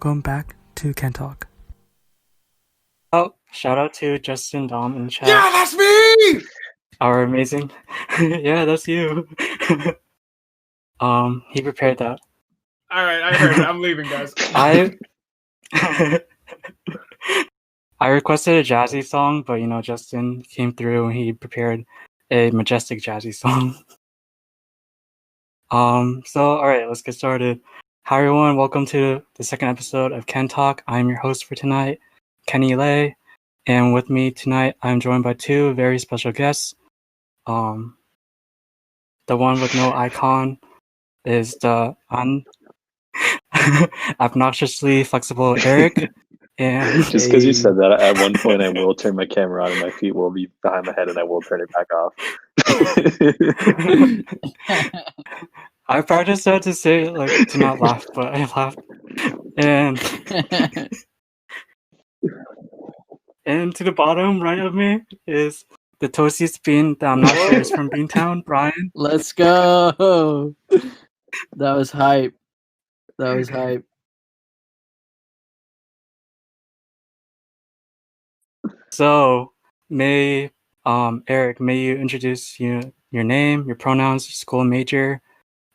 welcome back to Can Talk. Oh, shout out to Justin, Dom, in the chat. Yeah, that's me! Our amazing... yeah, that's you. He prepared that. Alright, I heard it. I'm leaving, guys. I requested a jazzy song, but Justin came through and he prepared a majestic jazzy song. So alright, let's get started. Hi everyone, welcome to the second episode of Can Talk. I'm your host for tonight, Kenny Lay, and with me tonight I'm joined by two very special guests. The one with no icon is the obnoxiously flexible Eric. And just because you said that, at one point I will turn my camera on and my feet will be behind my head and I will turn it back off. I practiced that to say to not laugh, but I laughed. And to the bottom right of me is the toasty spin that I'm not sure is from Beantown, Brian. Let's go. That was hype. So, Eric, may you introduce your name, your pronouns, your school major,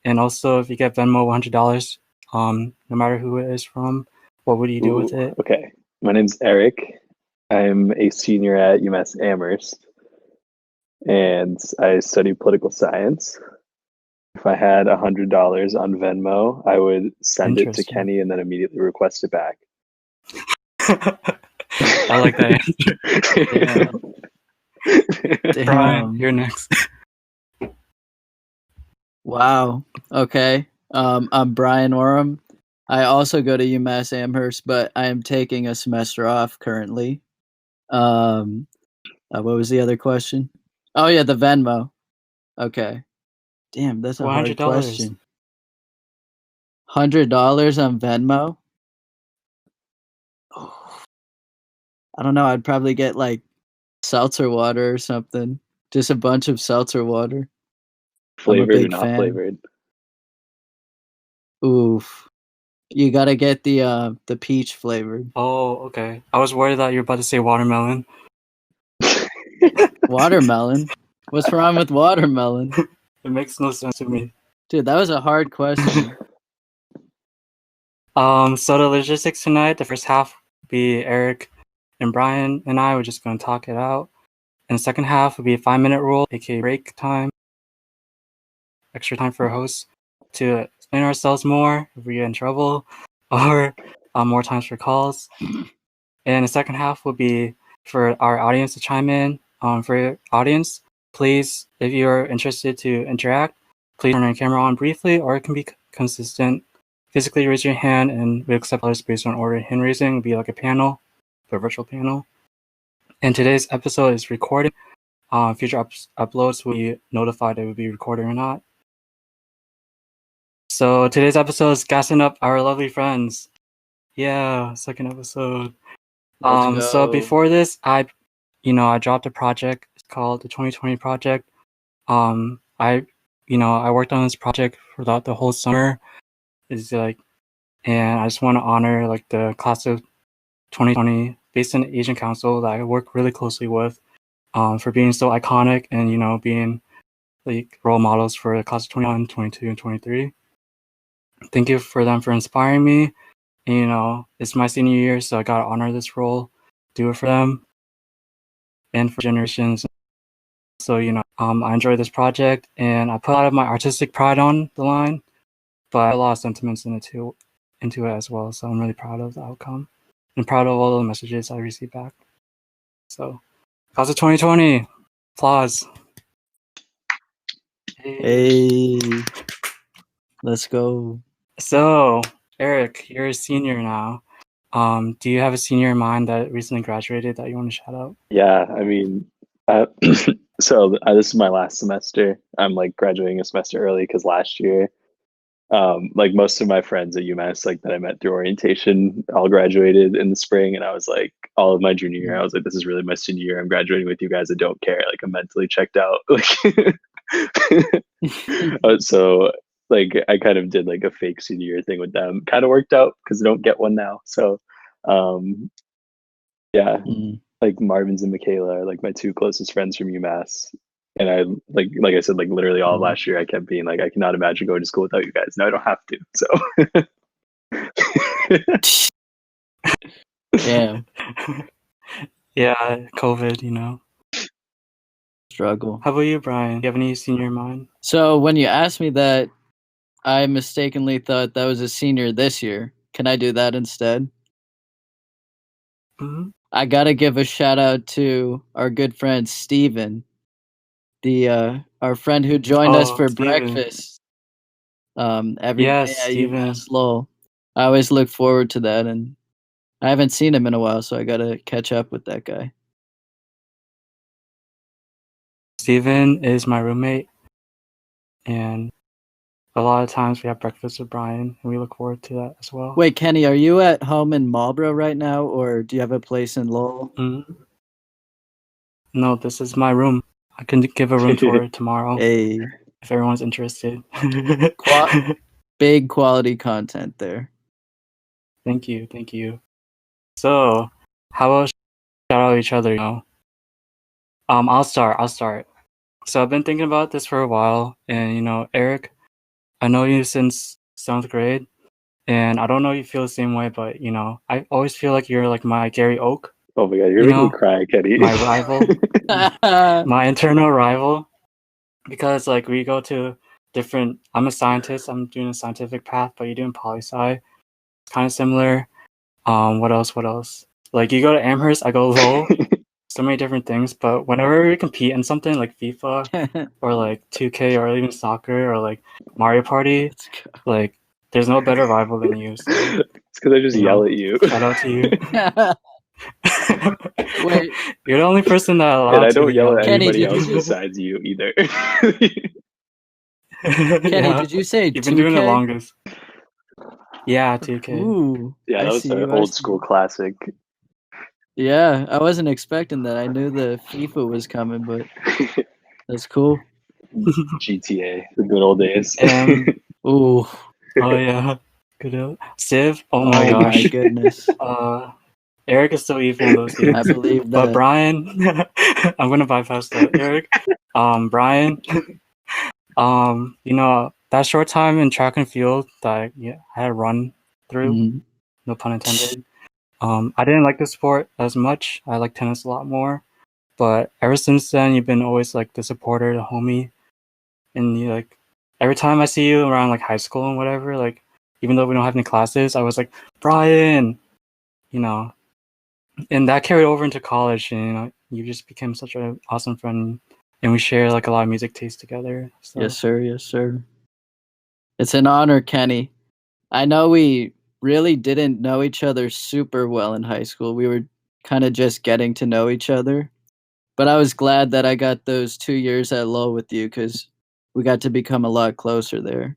and also if you get Venmo $100, no matter who it is from, what would you do with it? Okay, my name's Eric. I'm a senior at UMass Amherst, and I study political science. If I had $100 on Venmo, I would send it to Kenny and then immediately request it back. I like that answer. Damn. Brian, you're next. Wow. Okay. I'm Brian Oram. I also go to UMass Amherst, but I am taking a semester off currently. What was the other question? Oh yeah, the Venmo. Okay. Damn, that's a hard question. $100 on Venmo? Oh, I don't know. I'd probably get seltzer water or something. Just a bunch of seltzer water. Flavored or not flavored? Oof. You gotta get the peach flavored. Oh, okay. I was worried that you were about to say watermelon. Watermelon? What's wrong with watermelon? It makes no sense to me. Dude, that was a hard question. So the logistics tonight, the first half would be Eric and Brian and I were just going to talk it out. And the second half would be a 5-minute rule, aka break time. Extra time for hosts to explain ourselves more if we get in trouble, or more times for calls. And the second half would be for our audience to chime in. For your audience, please, if you're interested to interact, please turn your camera on briefly, or it can be consistent. Physically raise your hand, and we accept others based on order. Hand raising would be like a panel, a virtual panel. And today's episode is recorded. Future uploads will be notified if it will be recorded or not. So today's episode is gassing up our lovely friends. Yeah, second episode. So before this, I dropped a project. It's called the 2020 project. I worked on this project for the whole summer. And I just want to honor the class of 2020 based in the Asian Council that I work really closely with, for being so iconic and being role models for the class of 21, 22, and 23. Thank you for them for inspiring me. And, it's my senior year, so I gotta honor this role, do it for them, and for generations. So I enjoyed this project, and I put a lot of my artistic pride on the line, but I lost sentiments into it as well. So I'm really proud of the outcome, and proud of all the messages I received back. So, class of 2020, applause. Hey, let's go. So, Eric, you're a senior now. Do you have a senior in mind that recently graduated that you want to shout out? Yeah, I mean, so this is my last semester. I'm graduating a semester early because last year, most of my friends at UMass that I met through orientation all graduated in the spring, and I was all of my junior year, I was this is really my senior year. I'm graduating with you guys. I don't care. I'm mentally checked out. So like I kind of did like a fake senior year thing with them. Kind of worked out because I don't get one now. So, yeah, Mm. like Marvin's and Michaela are like my two closest friends from UMass. And I like I said, like literally all of last year, I kept being like, I cannot imagine going to school without you guys. Now I don't have to. So, Damn, Yeah, COVID, you know. struggle. How about you, Brian? Do you have any senior in mind? So when you asked me that, I mistakenly thought that was a senior this year. Can I do that instead? Hmm. I gotta give a shout out to our good friend Steven, the our friend who joined us Oh, for Steven. breakfast every Yes, day at Steven. UMass Lowell. I always look forward to that, and I haven't seen him in a while, so I gotta catch up with that guy. Steven is my roommate, and a lot of times we have breakfast with Brian, and we look forward to that as well. Wait, Kenny, are you at home in Marlboro right now, or do you have a place in Lowell? Mhm. No, this is my room. I can give a room tour tomorrow Hey, if everyone's interested. big quality content there. Thank you, thank you. So, how about shout out each other? You know, I'll start. So I've been thinking about this for a while, and you know, Eric, I know you since 7th grade, and I don't know if you feel the same way, but you know, I always feel like you're like my Gary Oak, oh my god, you're You making me know, cry, Kenny. my rival, my internal rival, because like we go to different. I'm a scientist. I'm doing a scientific path, but you're doing poli sci. It's kind of similar. What else? What else? Like you go to Amherst, I go Lowell. So many different things, but whenever we compete in something like FIFA or like 2K or even soccer or like Mario Party, Let's go. like there's no better rival than you. So It's because I just you yell know, at you. shout out to you. Wait. You're the only person that And allowed I to don't yell at Kenny, anybody did you else just- besides you either. Kenny, Yeah, did you say you've been doing it 2K? longest. Yeah, 2K. Ooh, Yeah, I that was see an you, I old see school you. classic. Yeah, I wasn't expecting that. I knew the FIFA was coming, but that's cool. GTA, the good old days. And Ooh, oh yeah, good. Civ. Oh oh my my gosh. goodness. Eric is so evil in those games. I believe But that. Brian, I'm gonna bypass that. Eric, Brian, you know that short time in track and field that I had to run through, Mhm. no pun intended. I didn't like the sport as much. I like tennis a lot more. But ever since then, you've been always like the supporter, the homie, and you like every time I see you around like high school and whatever, like even though we don't have any classes, I was like Brian, you know. And that carried over into college, and you know, you just became such an awesome friend, and we share like a lot of music taste together. So. Yes, sir. Yes, sir. It's an honor, Kenny. I know we really didn't know each other super well in high school. We were kind of just getting to know each other. But I was glad that I got those 2 years at Lowell with you because we got to become a lot closer there.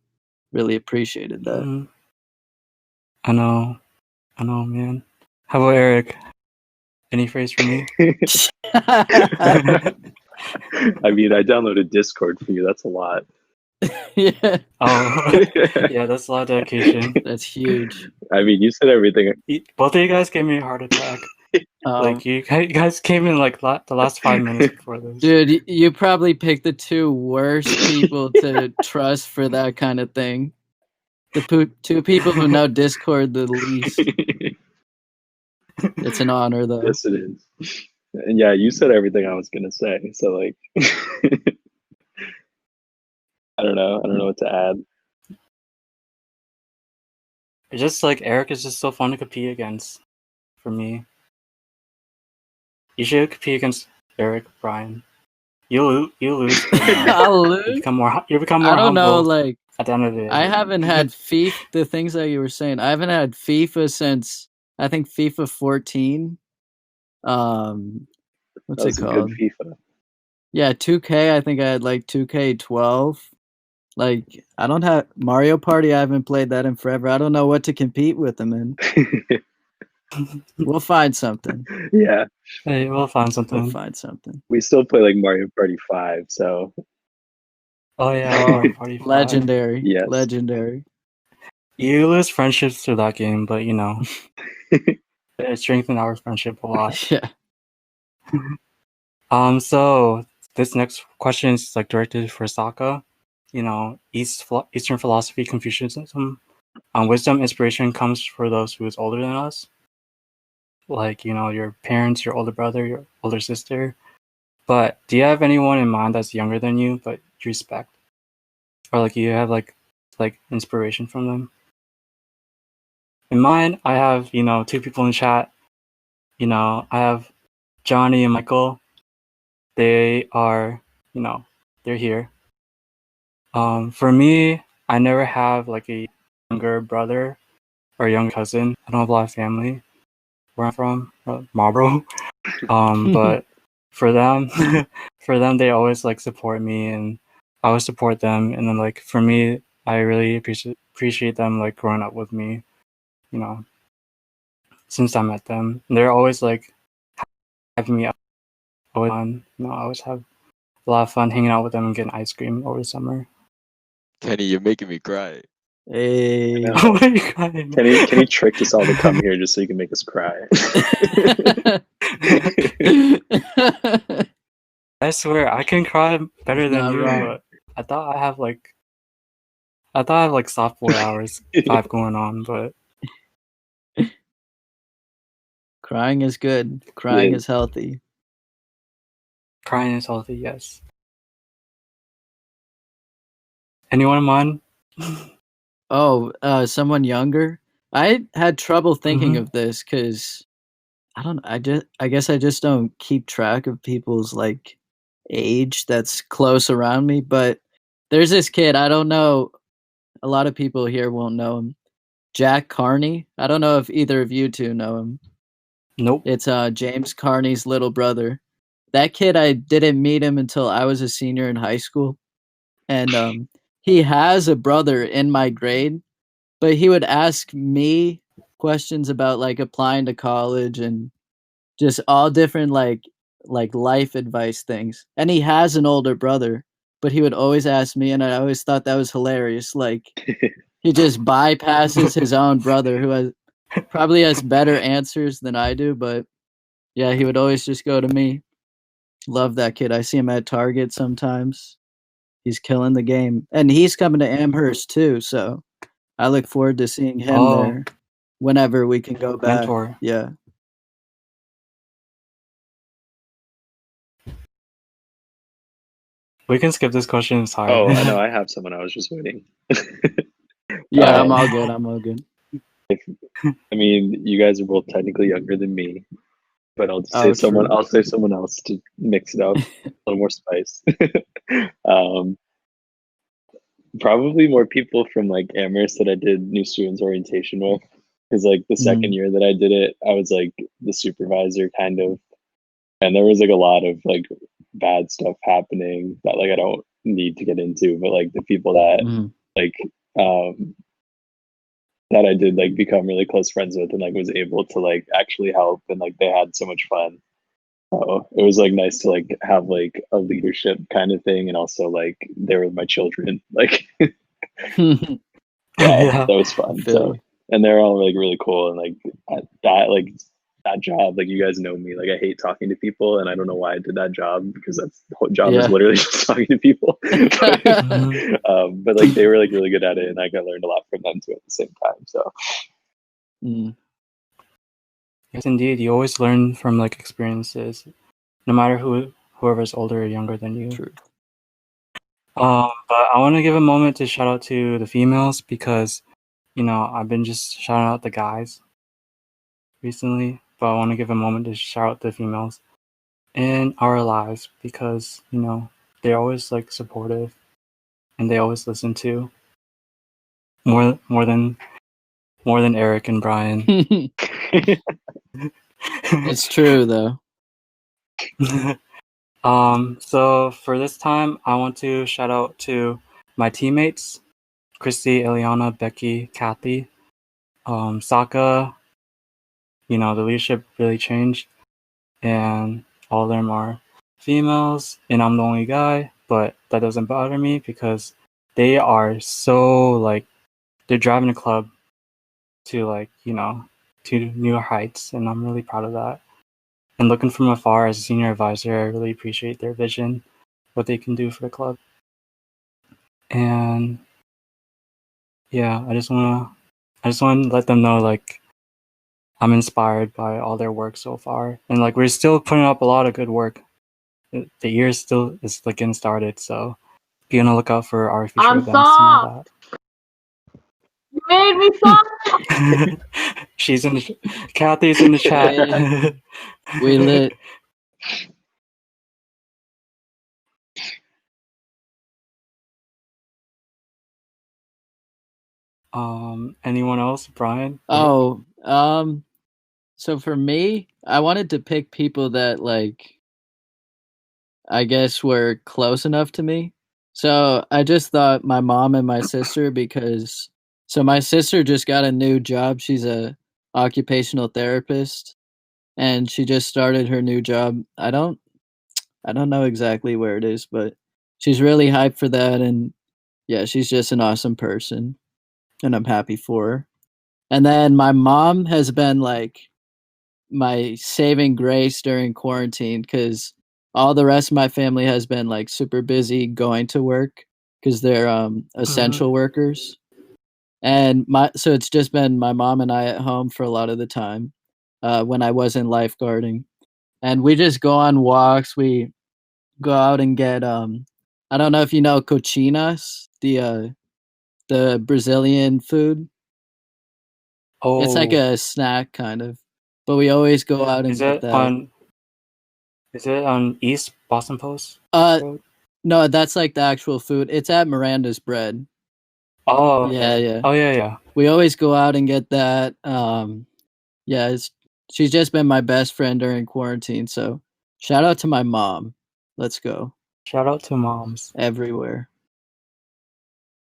Really appreciated that. Mhm. I know, man. How about Eric? Any phrase for me? I mean, I downloaded Discord for you. That's a lot. Yeah, Oh, yeah, that's a lot of dedication. that's huge. I mean, you said everything. Both of you guys gave me a heart attack. Like you guys came in like the last 5 minutes before this. Dude, you probably picked the two worst people to trust for that kind of thing. The two people who know Discord the least. It's an honor, though. Yes, it is. And yeah, you said everything I was gonna say. So like, I don't know. I don't know what to add. It's just like Eric is just so fun to compete against for me. You should compete against Eric, Brian. You lose. But, you know, I'll you lose. become more. You become more I don't know, humble like, at the end of the day. I haven't had FIFA, the things that you were saying, I haven't had FIFA since, I think, FIFA 14. What's That it was a good called? FIFA. Yeah, 2K, I think I had like 2K12. Like, I don't have Mario Party, I haven't played that in forever. I don't know what to compete with them in. We'll find something. Yeah, Hey, we'll find We'll something. find something. we still play like Mario Party 5. So Oh yeah, Oh, Mario Party 5. legendary. Yes. Legendary. You lose friendships through that game, but you know, it strengthened our friendship a lot. Yeah. So this next question is like directed for Sokka. You know, Eastern philosophy, Confucianism. Wisdom, inspiration comes for those who is older than us. Like, you know, your parents, your older brother, your older sister. But do you have anyone in mind that's younger than you, but you respect? Or like you have like inspiration from them? In mine, I have, you know, two people in chat. You know, I have Johnny and Michael. They are, you know, they're here. For me, I never have like a younger brother or a young cousin. I don't have a lot of family where I'm from, Marlboro. But for them, they always like support me, and I always support them. And then like for me, I really appreciate them like growing up with me, you know, since I met them. And they're always like having me up, always fun. You know, I always have a lot of fun hanging out with them and getting ice cream over the summer. Kenny, you're making me cry. Hey. I know. Oh my god! Can he trick us all to come here just so he can make us cry? I swear I can cry better He's than not you, wrong. but I thought I have like soft boy hours 5 going on, but Crying is good. Crying Yeah. is healthy. crying is healthy. Yes. Anyone in mind? Oh, someone younger. I had trouble thinking Mhm. of this because I guess I just don't keep track of people's like age that's close around me. But there's this kid. I don't know. A lot of people here won't know him. Jack Carney. I don't know if either of you two know him. Nope. It's James Carney's little brother. That kid, I didn't meet him until I was a senior in high school, and he has a brother in my grade, but he would ask me questions about like applying to college and just all different like life advice things. And he has an older brother, but he would always ask me, and I always thought that was hilarious. Like he just bypasses his own brother, who probably has better answers than I do, but yeah, he would always just go to me. Love that kid. I see him at Target sometimes. He's killing the game. And he's coming to Amherst too, so I look forward to seeing him Oh. there whenever we can go back. Mentor. Yeah. We can skip this question. Sorry. Oh, I know. I have someone. I was just waiting. Yeah, I'm Um, all good. I'm all good. I mean, you guys are both technically younger than me, but I'll just Oh, say someone. true. I'll say someone else to mix it up, a little more spice. um, Probably more people from like Amherst that I did new students orientation with, because like the second year that I did it, I was like the supervisor kind of, and there was like a lot of like bad stuff happening that like I don't need to get into, but like the people that Mm. like um that I did like become really close friends with and like was able to like actually help, and like they had so much fun. So it was like nice to like have like a leadership kind of thing, and also like they were my children. Like Mm. Yeah. that was fun. Feel So you. and they're all like really cool, and like that job, like you guys know me, like I hate talking to people, and I don't know why I did that job, because that's the whole job is Yeah. literally just talking to people. But, Mhm. but like they were like really good at it, and like I learned a lot from them too at the same time. So Mm. Yes, indeed. You always learn from like experiences, no matter whoever's older or younger than you. True. But I want to give a moment to shout out to the females, because, you know, I've been just shouting out the guys recently, but I want to give a moment to shout out the females in our lives, because, you know, they're always like supportive, and they always listen to more than Eric and Brian. It's true though. So for this time, I want to shout out to my teammates, Christy, Eliana, Becky, Kathy, Saka. You know, the leadership really changed, and all of them are females, and I'm the only guy, but that doesn't bother me because they are so like they're driving the club to like to newer heights, and I'm really proud of that. And looking from afar as a senior advisor, I really appreciate their vision, what they can do for the club. And yeah, I just wanna let them know like I'm inspired by all their work so far, and like we're still putting up a lot of good work. The year still is like getting started, so be on the lookout for our future I'm events and all soft. You made me soft. that. She's in the Kathy's in the chat. We lit. Anyone else? Brian? Oh, so for me, I wanted to pick people that like I guess were close enough to me. So I just thought my mom and my sister because so my sister just got a new job. She's a occupational therapist and she just started her new job. I don't know exactly where it is, but she's really hyped for that and yeah, she's just an awesome person and I'm happy for her. And then my mom has been like my saving grace during quarantine because all the rest of my family has been like super busy going to work because they're essential workers. And so it's just been my mom and I at home for a lot of the time when I wasn't lifeguarding. And we just go on walks. We go out and get I don't know if you know cochinas, the Brazilian food. Oh, It's like a snack kind of. But we always go out and is get it that. on East Boston Post Uh Road? no, that's like the actual food. It's at Miranda's Bread. Oh, Yeah, okay. yeah. Oh, yeah. We always go out and get that. Yeah, she's just been my best friend during quarantine. So shout out to my mom. Let's go Shout out to moms. everywhere.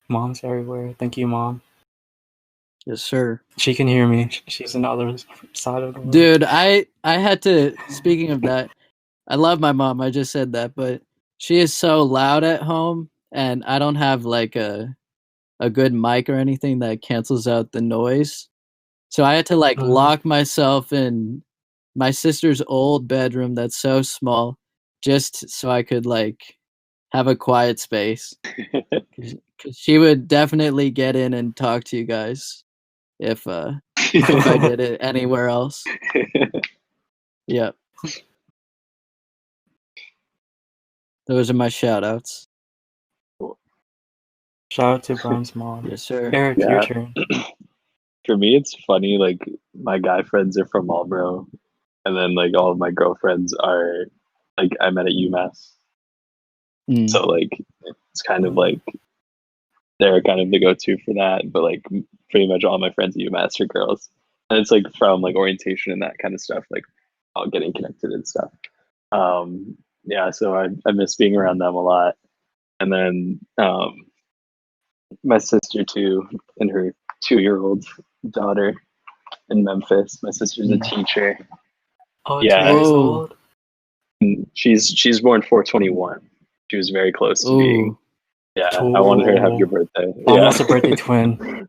Moms everywhere. Thank you, Mom. Yes, sir. She can hear me. She's on the other side of the world. Dude, I had to. Speaking of that, I love my mom. I just said that, but she is so loud at home, and I don't have like a good mic or anything that cancels out the noise. So I had to like lock myself in my sister's old bedroom that's so small just so I could like have a quiet space. Cause she would definitely get in and talk to you guys if I did it anywhere else. Yep. Those are my shout outs. Shout out to Brian's mom. Yes, sir. Eric, Yeah. your turn. For me, it's funny. Like my guy friends are from Marlboro, and then like all of my girlfriends are like I met at UMass. Mm. So like it's kind of like they're kind of the go-to for that. But like pretty much all my friends at UMass are girls, and it's like from like orientation and that kind of stuff, like all getting connected and stuff. Yeah, so I miss being around them a lot. And then my sister too, and her 2-year-old daughter in Memphis. My sister's a teacher. Oh, Yeah. 2 years Oh. old. And she's born 4/21. She was very close to being. Ooh. Yeah, I wanted her to have your birthday. Yeah. Almost a birthday twin.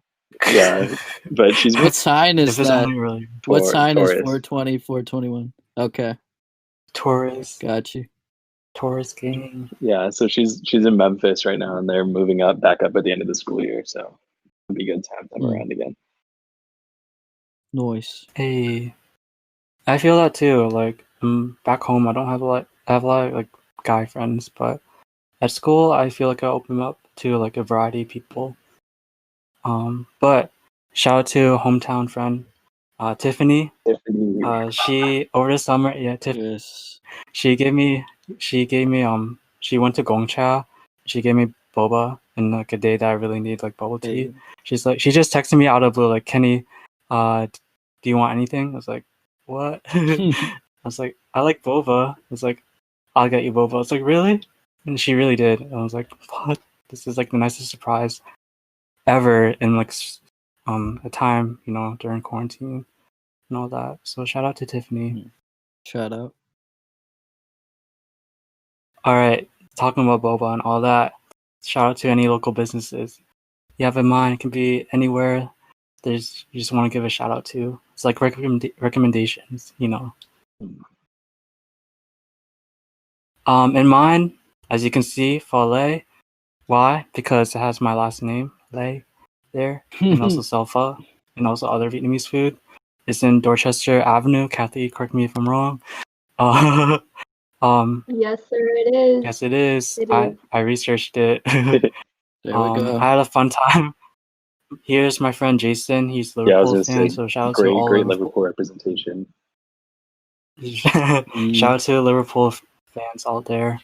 Yeah, but she's What sign If is it's that? only really What sign is Taurus. 420, 421? Okay, Taurus. got you. Taurus gang. Yeah, so she's in Memphis right now, and they're moving back up at the end of the school year. So it'd be good to have them around again. Nice. Hey, I feel that too. Like back home, I don't have a lot. I have a lot of like guy friends, but at school, I feel like I open up to like a variety of people. But shout out to hometown friend, Tiffany. Tiffany. She over the summer, Yes. she gave me she went to Gongcha. She gave me boba in like a day that I really need like bubble tea. Hey. She's like she just texted me out of blue like Kenny, do you want anything? I was like, what? I was like, I like boba. I was like, I'll get you boba. I was like, really? And she really did. I was like, what? This is like the nicest surprise ever in like a time, during quarantine and all that. So shout out to Tiffany. Shout out. All right, talking about boba and all that, shout out to any local businesses you have in mind. It can be anywhere. You just want to give a shout out to. It's like recommendations, you know. In mine, as you can see, Fale. Why? Because it has my last name, Lay, there, and also Selfa, and also other Vietnamese food. It's in Dorchester Avenue. Kathy, correct me if I'm wrong. Yes, sir, it is. Yes, it is. It I is. researched it. There we go. I had a fun time. Here's my friend Jason. He's a Yeah, I was Liverpool gonna fan, say so shout out to great all Liverpool representation. Shout out to Liverpool fans out there.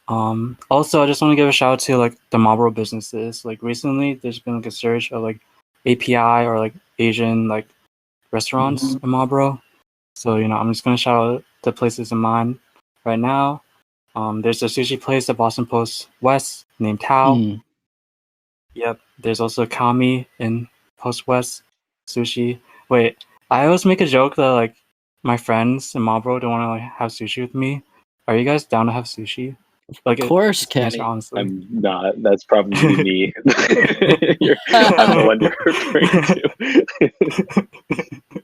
Also, I just want to give a shout out to like the Marlboro businesses. Like recently, there's been like a surge of like API or like Asian like restaurants in Marlboro. So you know, I'm just gonna shout out the places in mind right now. There's a sushi place at Boston Post West named Tao. Yep. There's also Kami in Post West Sushi. Wait, I always make a joke that like my friends in Marlboro don't want to like have sushi with me. Are you guys down to have sushi? Like, Of course, just answer Kenny. honestly. I'm not. That's probably me. I'm the one you're referring to.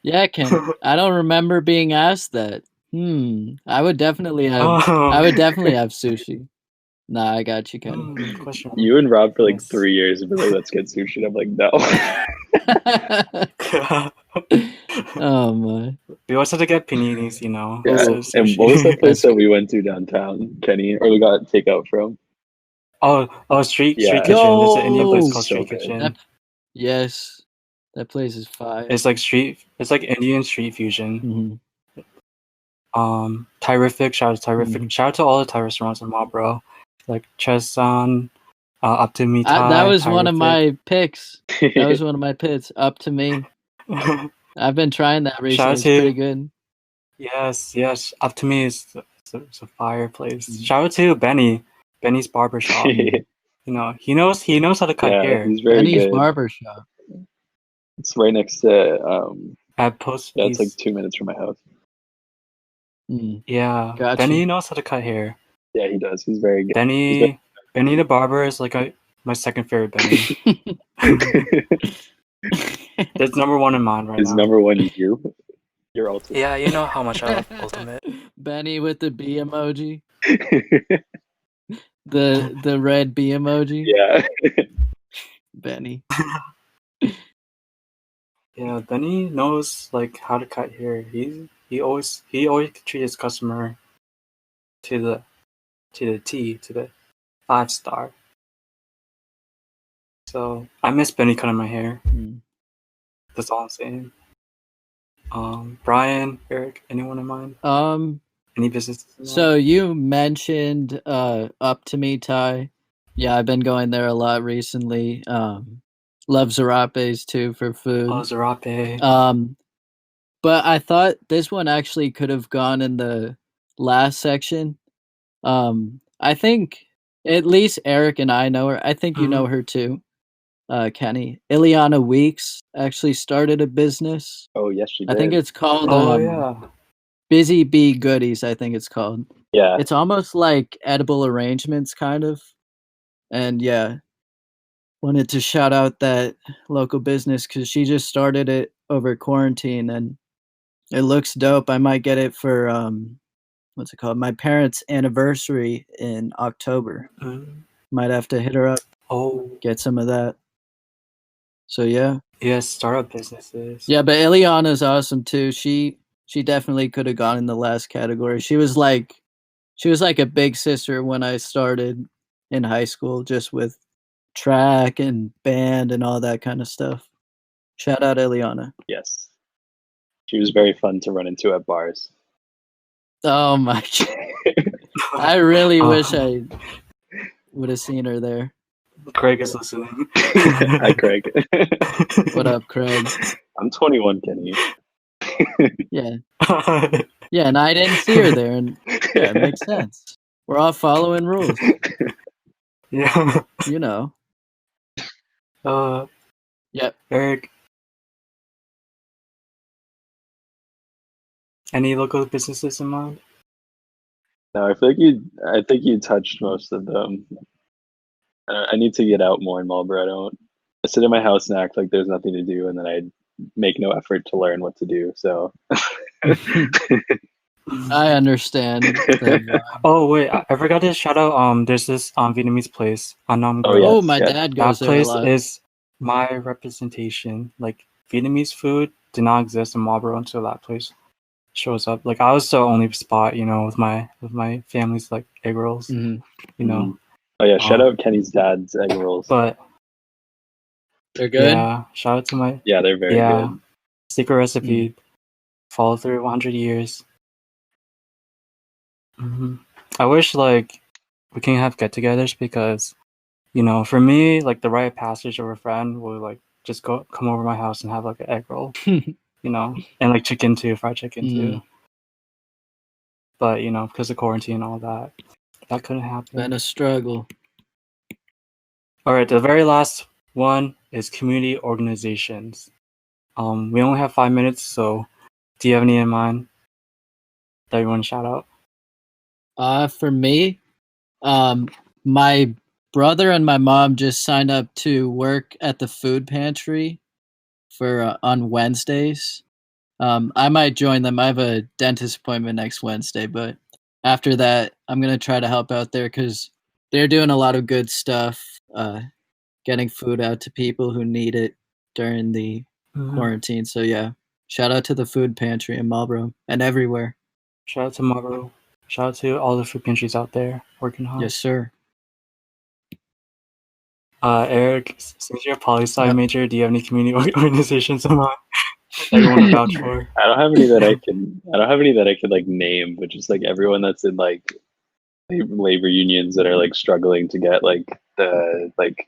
Yeah, Kenny. I don't remember being asked that. I would definitely have. I would definitely have sushi. Nah, I got you, Kenny. Question. You and Rob for like Yes. 3 years have been like, let's get sushi. And I'm like, no. Oh my. We always have to get paninis, you know. Yeah. instead of And sushi. what was that place that we went to downtown, Kenny? Or we got takeout from? Street Yeah. Kitchen. There's an Indian place Yo! called So Street good. Kitchen. Yes, that place is fire. It's like Indian street fusion. Thai-rific, shout out to Thai-rific. Shout out to all the Thai restaurants in Marlboro. Like Chesan, Up to Me Thai. That was one of Thai-rific. my picks. That was one of my picks. Up to Me. I've been trying that recently. Shout It's out to- pretty good. Yes. Up to Me is a fire place. Shout out to Benny's Barbershop. You know, he knows how to cut Yeah, hair. he's very Benny's good. Barbershop. It's right next to At Post. yeah, it's like 2 minutes from my house. Yeah, Gotcha. Benny knows how to cut hair. Yeah, he does. He's very good. Benny the barber is like my second favorite Benny. That's number one in mind right Is now. number one you? Your ultimate. Yeah, you know how much I love Ultimate. Benny with the B emoji. The red B emoji. Yeah. Benny. Yeah, Benny knows like how to cut hair. He always treats his customer to the T, to the 5-star. So I miss Benny cutting my hair. That's all I'm saying. Brian, Eric, anyone in mind? Any businesses in mind? So you mentioned Up to Me Thai. Yeah, I've been going there a lot recently. Love Zarapes too for food. Oh, Zarape. But I thought this one actually could have gone in the last section. I think at least Eric and I know her. I think you know her too, Kenny. Ileana Weeks actually started a business. Oh yes, she did. I think it's called yeah. Busy Bee Goodies, I think it's called. Yeah. It's almost like edible arrangements, kind of. And yeah, wanted to shout out that local business because she just started it over quarantine and it looks dope. I might get it for what's it called? My parents' anniversary in October. Might have to hit her up. Oh, get some of that. So yeah. Yes, startup businesses. Yeah, but Ileana's awesome too. She definitely could have gone in the last category. She was like a big sister when I started in high school, just with track and band and all that kind of stuff. Shout out Ileana. Yes. She was very fun to run into at bars. Oh my God. I really wish I would have seen her there. Craig is listening. Hi, Craig. What up, Craig? I'm 21, Kenny. Yeah. Yeah, and I didn't see her there, and yeah, it makes sense. We're all following rules. Yeah. You know. Yep. Eric. Any local businesses in mind? No, I think you touched most of them. I need to get out more in Marlboro. I sit in my house and act like there's nothing to do, and then I make no effort to learn what to do. So, I understand that vibe. Oh wait, I forgot to shout out. There's this Vietnamese place, Anam Oh, Grill. Oh, yes, my yes. dad That goes there a place lot. is my representation. Like Vietnamese food did not exist in Marlboro until that place shows up. Like I was the only spot, with my family's like egg rolls, Mhm. you know. Oh yeah, shout Um, out Kenny's dad's egg rolls. But They're good. yeah, shout out to my Yeah, they're very good. secret recipe. Follow through 100 years. I wish like we can have get-togethers because for me like the rite of passage of a friend will like just come over my house and have like an egg roll, and like chicken too, fried chicken too. But because of quarantine and all that couldn't happen. Been a struggle. All right, the very last one is community organizations. We only have 5 minutes, so do you have any in mind that you want to shout out? For me, my brother and my mom just signed up to work at the food pantry for on Wednesdays. I might join them. I have a dentist appointment next Wednesday, but after that, I'm gonna try to help out there because they're doing a lot of good stuff, getting food out to people who need it during the quarantine. So yeah, shout out to the food pantry in Marlboro and everywhere. Shout out to Marlboro. Shout out to all the food pantries out there working hard. Yes, sir. Eric, since you're a poli-sci major, do you have any community organizations in mind that you want to vouch for? I don't have any that I could like name, but just like everyone that's in like labor unions that are like struggling to get like the like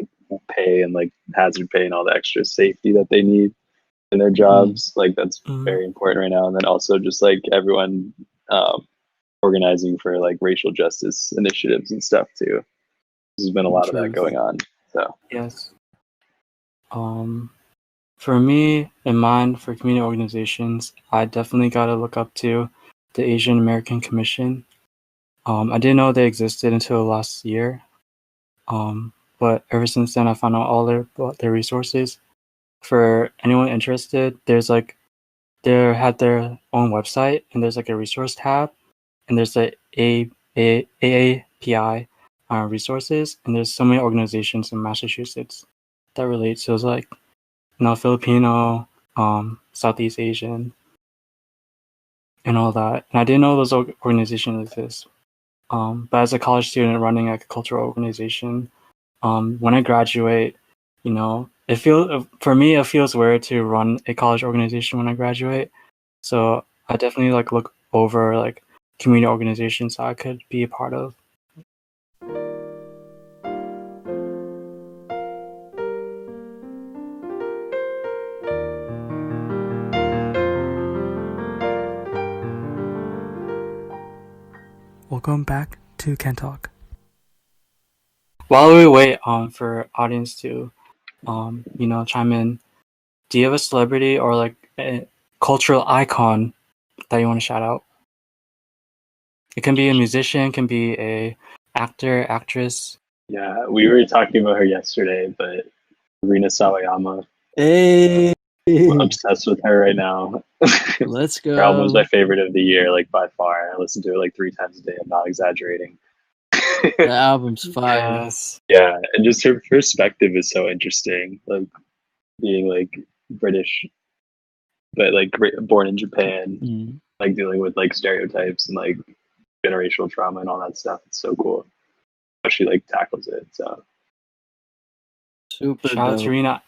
pay and like hazard pay and all the extra safety that they need in their jobs. Like that's very important right now. And then also just like everyone organizing for like racial justice initiatives and stuff too. There's been a lot of that going on. So yes. For me, in mind, for community organizations, I definitely got to look up to the Asian American Commission. I didn't know they existed until last year. But ever since then, I found out all their resources. For anyone interested, there's like they had their own website, and there's like a resource tab, and there's the AAPI resources, and there's so many organizations in Massachusetts that relate. So it's like Filipino, Southeast Asian, and all that. And I didn't know those organizations exist. But as a college student running a cultural organization, when I graduate, it feels weird to run a college organization when I graduate. So I definitely like look over like community organizations I could be a part of. Welcome back to Can Talk. While we wait for audience to chime in, do you have a celebrity or like a cultural icon that you want to shout out? It can be a musician, can be a actor, actress. yeah, we were talking about her yesterday, but Rina Sawayama. Hey, I'm obsessed with her right now. let's go. Her album's my favorite of the year, like by far. I listen to it like 3 times a day. I'm not exaggerating. The album's fire. Yes. Yeah, and just her perspective is so interesting. Like being like British, but like born in Japan, like dealing with like stereotypes and like generational trauma and all that stuff. It's so cool how she like tackles it. So Super Shout out dope. to Rena.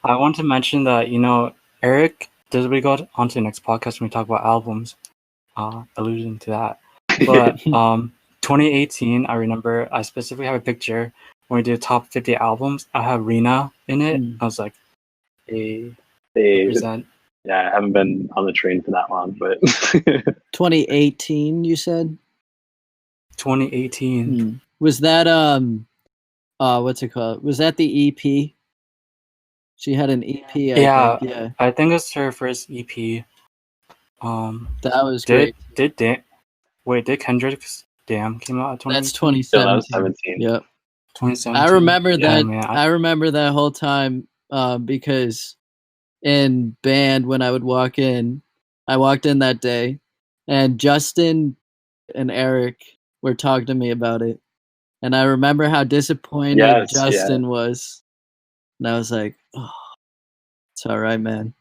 I want to mention that Eric. Does we go on to the next podcast when we talk about albums? Alluding to that, but 2018, I remember I specifically have a picture when we did top 50 albums. I have Rena in it. I was like, they represent. yeah, I haven't been on the train for that long, but 2018, you said? 2018. Was that what's it called? Was that the EP? She had an EP, I think. Yeah. I think it's her first EP. That was great. Did Kendrick Damn came out. That's 17. 2017. Yep. 2017. I remember Yeah, that. man, I remember that whole time because in band when I would walk in, I walked in that day, and Justin and Eric were talking to me about it, and I remember how disappointed Yes, Justin was, and I was like, "Oh, it's all right, man.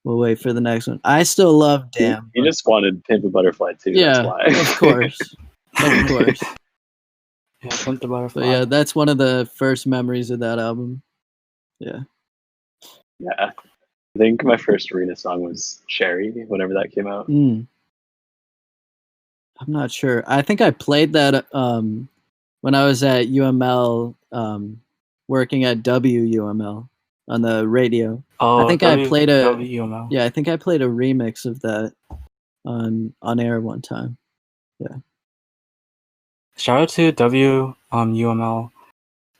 We'll wait for the next one." I still love Damn. You but- just wanted Pimp a Butterfly too. yeah, That's why. of course, of course. Yeah, Pimp the Butterfly. But yeah, that's one of the first memories of that album. Yeah. Yeah. I think my first arena song was Sherry, whenever that came out. I'm not sure. I think I played that when I was at UML, working at WUML on the radio. Oh, I think I played a WML. yeah. I think I played a remix of that on air one time. Yeah. Shout out to UML.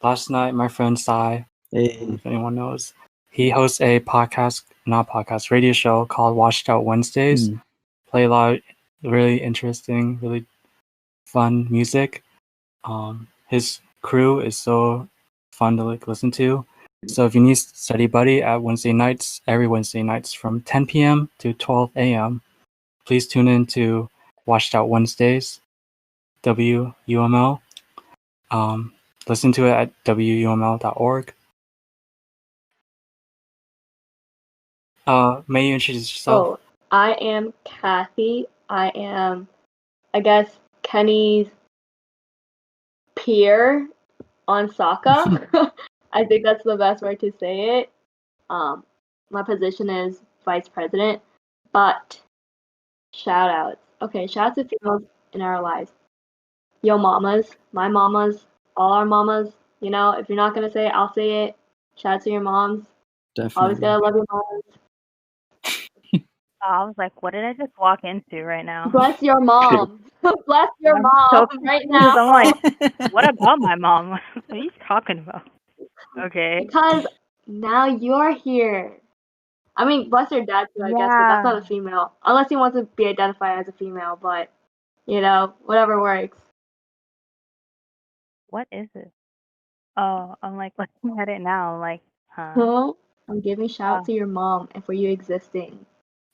Last night, my friend Sai, Hey. if anyone knows, he hosts a radio show called Washed Out Wednesdays. Play a lot of really interesting, really fun music. His crew is so fun to listen to. So if you need study buddy at every Wednesday nights from 10 p.m. to 12 a.m., please tune in to Washed Out Wednesdays, WUML. Listen to it at wuml.org. May you introduce yourself? Oh, I am Kathy. I am, I guess, Kenny's peer on Sokka. I think that's the best way to say it. My position is vice president, but shout outs. Okay, shout out to females in our lives. Yo mamas, my mamas, all our mamas. You know, if you're not gonna say it, I'll say it. Shout out to your moms. Always Definitely. gotta love your moms. I was like, what did I just walk into right now? Bless your mom. Bless your I'm mom so right confused. now. I'm like, what about my mom? What are you talking about? Okay. Because now you're here. I mean, bless your dad too, I guess, but that's not a female. Unless he wants to be identified as a female, but, you know, whatever works. What is it? Oh, I'm like looking at it now. I'm like, huh? Huh? I'm giving shout out to your mom and for you existing.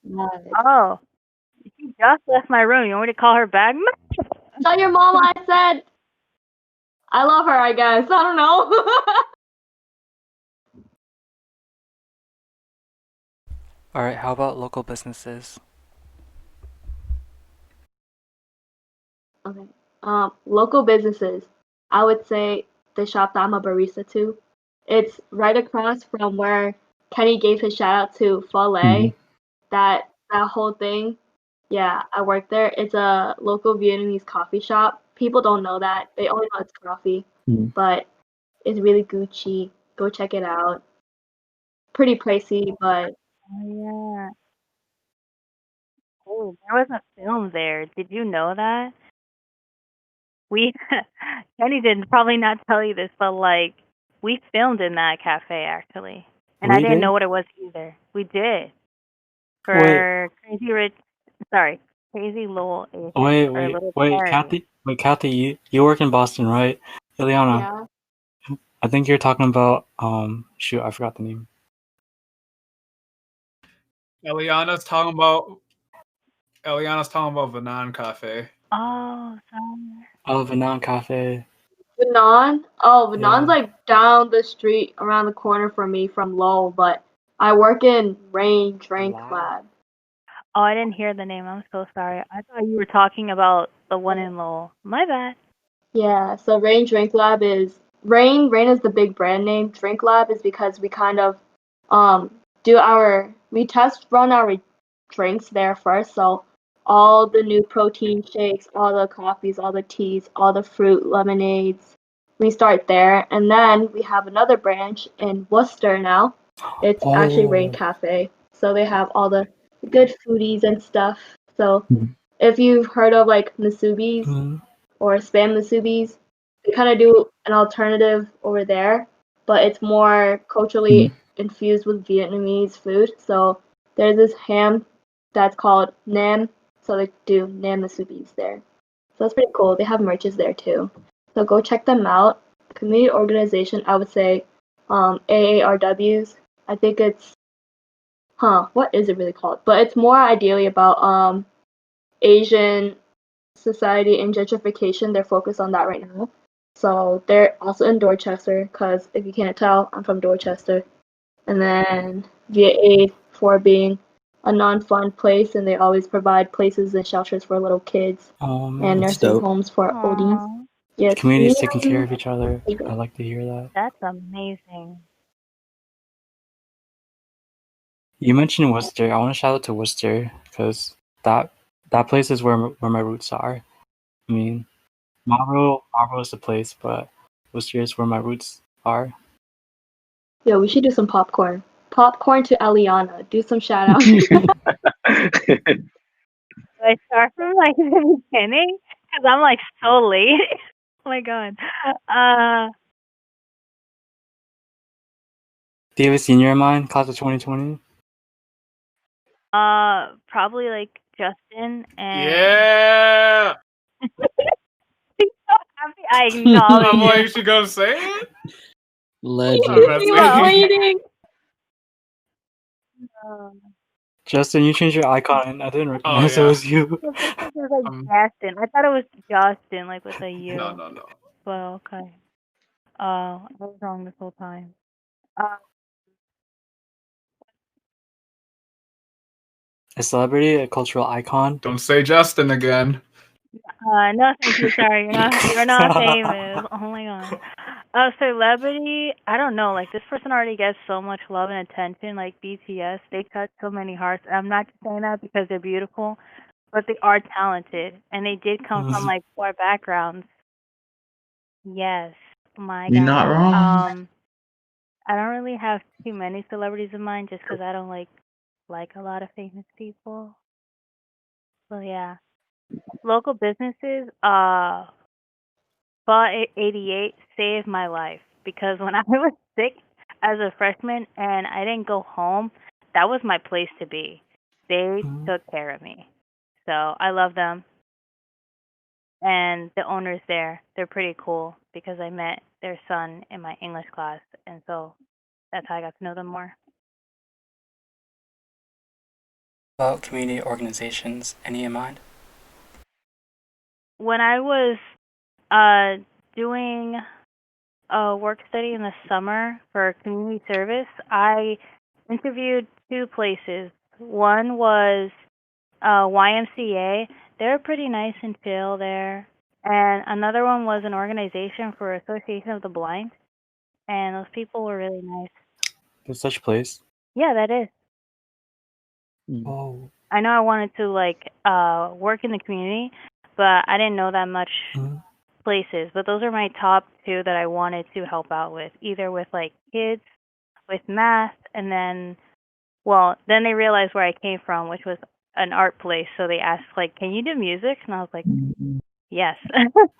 Yes. Oh, she just left my room. You want me to call her back? Tell your mom I said I love her, I guess. I don't know. Alright, how about local businesses? Okay. Local businesses. I would say the shop that I'm a barista to. It's right across from where Kenny gave his shout out to Fale. That whole thing. Yeah, I work there. It's a local Vietnamese coffee shop. People don't know that. They only know it's coffee. But it's really Gucci. Go check it out. Pretty pricey, but Oh, yeah. Oh, there was a film there. Did you know that? Kenny did probably not tell you this, but like we filmed in that cafe actually, and I We didn't did? know what it was either. We did for Crazy Lowell Asian or Little Terry. Kathy, you work in Boston, right? Ileana, yeah. I think you're talking about shoot, I forgot the name. Eliana's talking about Vanan Cafe. Oh, sorry. Oh, Vanan Cafe. Vanan? Oh, Vanan's Yeah. like down the street around the corner from me from Lowell, but I work in Rain Drink Lab. Oh, I didn't hear the name. I'm so sorry. I thought you were talking about the one in Lowell. My bad. Yeah, so Rain Drink Lab is Rain is the big brand name. Drink Lab is because we kind of we test run our drinks there first. So all the new protein shakes, all the coffees, all the teas, all the fruit lemonades, we start there. And then we have another branch in Worcester now. It's actually Rain Cafe. So they have all the good foodies and stuff. So if you've heard of like Nasubis or Spam Nasubis, they kind of do an alternative over there, but it's more culturally infused with Vietnamese food. So there's this ham that's called Nam, so they do Nam Nasubis there. So that's pretty cool. They have merches there too. So go check them out. Community organization, I would say AARWs. I think it's what is it really called? But it's more ideally about Asian society and gentrification. They're focused on that right now. So they're also in Dorchester, because if you can't tell, I'm from Dorchester. And then Via Aid for being a non-fund place, and they always provide places and shelters for little kids and That's nursing dope. homes for oldies. Aw, Yes, community's taking care of each other. Okay. I like to hear that. that's amazing. You mentioned Worcester. I want to shout out to Worcester because that place is where my roots are. I mean, Marlboro is the place, but Worcester is where my roots are. Yo, we should do some popcorn. Popcorn to Eliana. Do some shout outs. Do I start from like the beginning? Because I'm like so late. Oh my god. Do you have a senior in mind, class of 2020? Probably like Justin and. Yeah. He's so happy. I I'm acknowledge like, it. she gonna say it? Legend. I'm We were waiting. Justin, you changed your icon. I didn't recognize it yeah. was you. Well, this is like Justin. I thought it was Justin, like with a U. No. Well, okay. I was wrong this whole time. A celebrity, a cultural icon. Don't say Justin again. No, thank you. Sorry, you're not famous. Oh my god. Celebrity, I don't know. Like this person already gets so much love and attention. Like BTS, they touch so many hearts. I'm not just saying that because they're beautiful, but they are talented, and they did come from like poor backgrounds. Yes, my You're god. not wrong. I don't really have too many celebrities in mind, just because I don't like a lot of famous people. So yeah. Local businesses, Spa 88 saved my life because when I was sick as a freshman and I didn't go home, that was my place to be. They took care of me. So I love them. And the owners there, they're pretty cool because I met their son in my English class. And so that's how I got to know them more. About community organizations, any in mind? When I was doing a work study in the summer for community service, I interviewed 2 places. One was YMCA. They're pretty nice and chill there. And another one was an organization for Association of the Blind. And those people were really nice. There's such place. Yeah, that is. Oh. I know I wanted to work in the community, but I didn't know that much places. But those are my top 2 that I wanted to help out with, either with like kids, with math, and then they realized where I came from, which was an art place. So they asked like, "Can you do music?" And I was like, "Yes."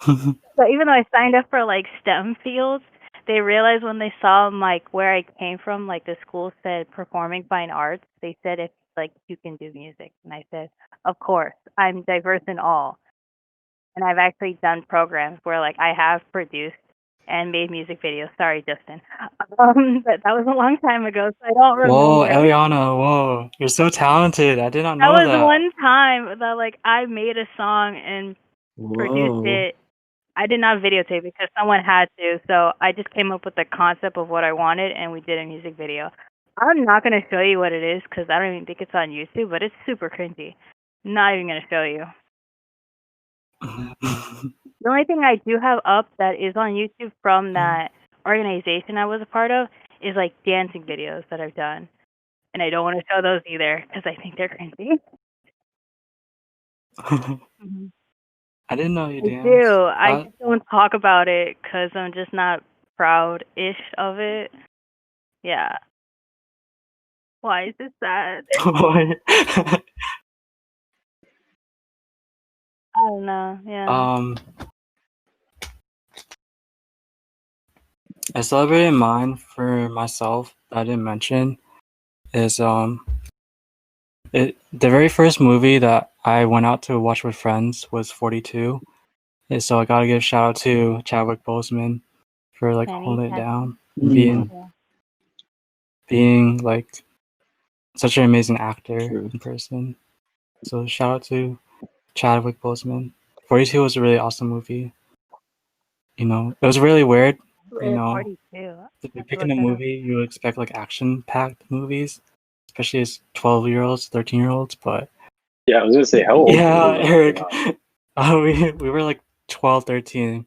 So even though I signed up for like STEM fields, they realized when they saw like where I came from, like the school said performing fine arts, they said if like you can do music, and I said, "Of course, I'm diverse in all." And I've actually done programs where like I have produced and made music videos. Sorry, Justin. But that was a long time ago, so I don't remember. Whoa, Eliana, whoa. You're so talented. I did not That know was that. one time that like I made a song and produced it. I did not videotape because someone had to, so I just came up with the concept of what I wanted, and we did a music video. I'm not going to show you what it is because I don't even think it's on YouTube, but it's super cringy. Not even going to show you. The only thing I do have up that is on YouTube from that organization I was a part of is like dancing videos that I've done. And I don't want to show those either because I think they're cringy. I didn't know you I danced. do. I just don't talk about it because I'm just not proud-ish of it. Yeah. Why is this sad? I don't know. Yeah. A celebrity in mind for myself that I didn't mention is the very first movie that I went out to watch with friends was 42. Yeah, so I gotta give a shout out to Chadwick Boseman for like Kenny, holding it Kenny. down, Mm. being like such an amazing actor True. in person. So shout out to Chadwick Boseman. 42 was a really awesome movie. You know, it was really weird. You know, 42. if you're picking a movie, you would expect like action-packed movies, especially as 12-year-olds, 13-year-olds. But Yeah, I was gonna say, how old yeah, were you? Eric, we were like 12, 13.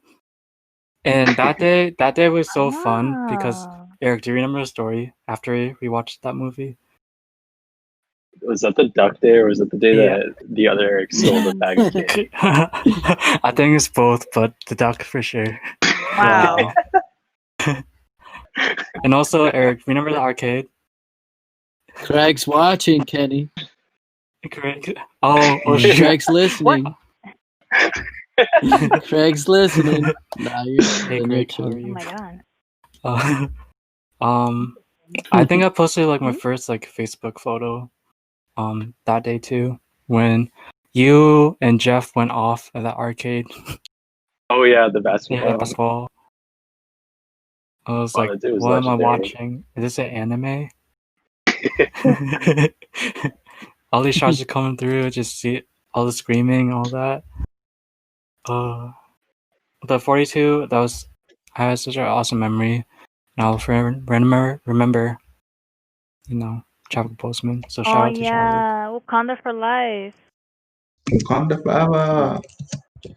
And that day was so fun because Oh. Eric, do you remember the story after we watched that movie? Was that the duck day, or was it the day Yeah. that the other Eric stole the bag of cake? I think it's both, but the duck for sure. Wow. And also, Eric, remember the arcade? Craig's watching, Kenny. Craig. Oh shit. Craig's listening. Craig's listening. Nah, Hey, you're Craig, how chill. are Oh you? my god. I think I posted like my first like Facebook photo that day too, when you and Jeff went off at the arcade. Oh yeah, the basketball. Yeah, basketball. I was Wow, like, that dude was what am I legendary. watching? Is this an anime? All these shots are coming through, just see all the screaming, all that. The 42, I had such an awesome memory. And I'll forever remember, you know, Chadwick Boseman. So shout Oh out to Chadwick. yeah, Wakanda for life. Wakanda forever.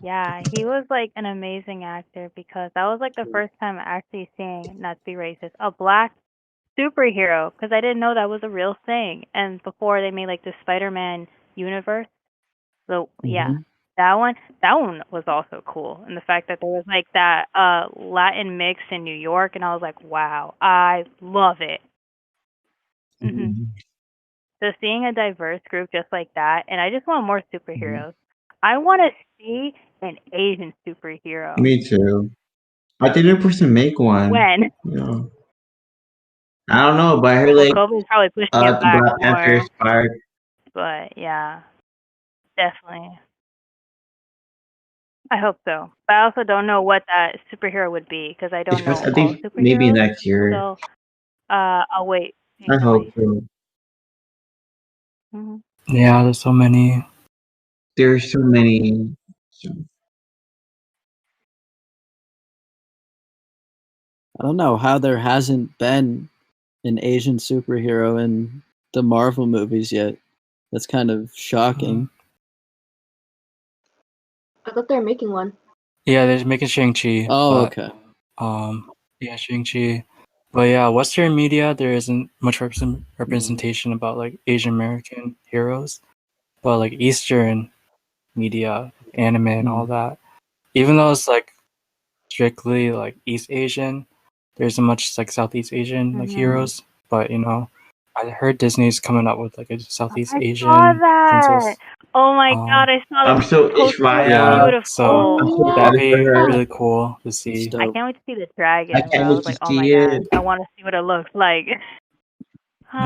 Yeah, he was like an amazing actor because that was like the first time actually seeing, not to be racist, a black superhero, because I didn't know that was a real thing. And before they made like the Spider-Man universe, so yeah, that one was also cool. And the fact that there was like that Latin mix in New York, and I was like, wow, I love it. So seeing a diverse group just like that, and I just want more superheroes. I want to see an Asian superhero. Me too. I think they're supposed to make one. When? Yeah. I don't know, but I heard Well, like COVID's probably pushing it the back Black Panther more, expired. but yeah, definitely. I hope so. But I also don't know what that superhero would be because I don't know I all think maybe superheroes. next year. So I'll wait I hope patiently. so. Yeah, there's so many. There's so many. I don't know how there hasn't been an Asian superhero in the Marvel movies yet. That's kind of shocking. I thought they were making one. Yeah, they're making Shang-Chi. Oh, but, okay. Yeah, Shang-Chi. But yeah, Western media, there isn't much representation about like Asian American heroes. But like Eastern media, anime and all that, even though it's like strictly like East Asian, there isn't much like Southeast Asian like heroes. But you know, I heard Disney's coming up with like a Southeast Asian saw that. princess. Oh my god, I saw that. I'm so Poster was Yeah, beautiful. so that'd be really cool to see. I can't wait to see the dragon. I can't Bro. I wait was to like, oh my see god, it. I want to see what it looks like.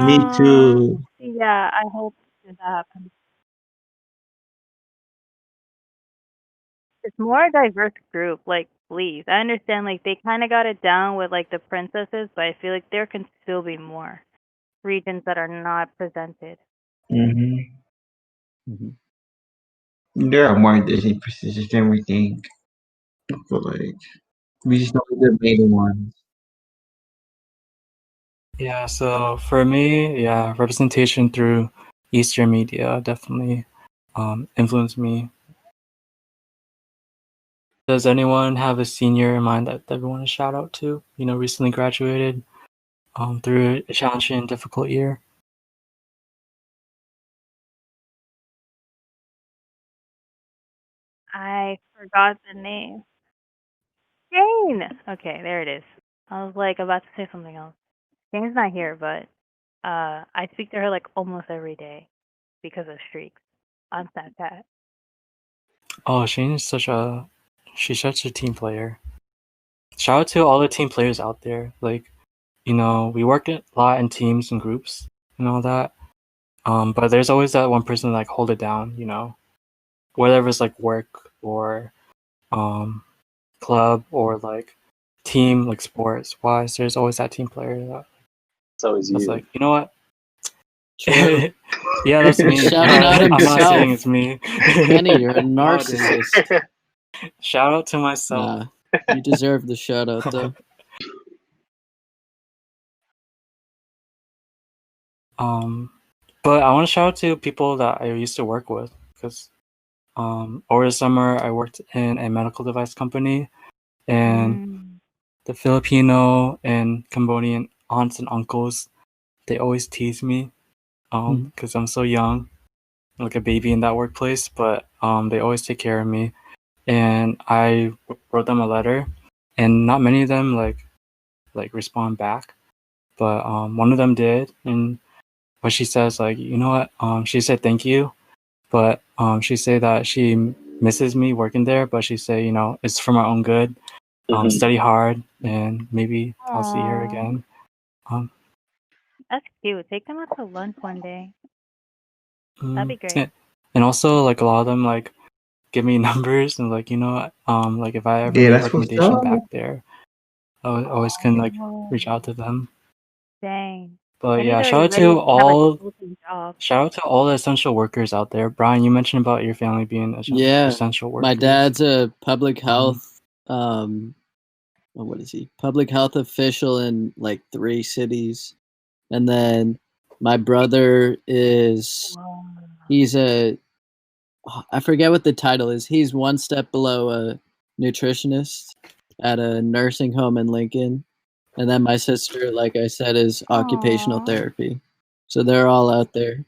Me too. Yeah, I hope that happens. It's more a diverse group, like please. I understand like they kinda got it down with like the princesses, but I feel like there can still be more regions that are not presented. There are more Disney princesses than we think. But like, we just know the main ones. Yeah, so for me, yeah, representation through Eastern media definitely influenced me. Does anyone have a senior in mind that they want to shout out to? You know, recently graduated through a challenging and difficult year. I forgot the name. Jane! Okay, there it is. I was like about to say something else. Jane's not here, but I speak to her like almost every day because of streaks on Snapchat. Oh, she's such a team player. Shout out to all the team players out there. Like, you know, we work a lot in teams and groups and all that. But there's always that one person like hold it down, you know, whether it's like work or club or like team, like sports wise, there's always that team player It's always that's you. like, you know what? True. Yeah, that's me. Shouting out I'm not himself. saying it's me. Kenny, you're a No, dude. narcissist. Shout out to myself. Nah, you deserve the shout out though. But I want to shout out to people that I used to work with because over the summer I worked in a medical device company, and the Filipino and Cambodian aunts and uncles, they always tease me because I'm so young, like a baby in that workplace, but they always take care of me. And I wrote them a letter, and not many of them like respond back, but one of them did, and what she says, like, you know what, she said thank you, but she said that she misses me working there, but she said, you know, it's for my own good. Study hard, and maybe I'll see her again. That's cute. Take them out to lunch one day. That'd be great. And also, like, a lot of them like give me numbers and like, you know, like if I ever Yeah, need that's what's recommendation up. back there, I always can like reach out to them. Dang. But Kenny's yeah, already shout out ready to have, like, a all full-time job. shout out to all the essential workers out there. Brian, you mentioned about your family being Yeah, essential workers. my dad's a public health what is he? Public health official in like 3 cities. And then my brother is he's a I forget what the title is. He's one step below a nutritionist at a nursing home in Lincoln. And then my sister, like I said, is occupational therapy. So they're all out there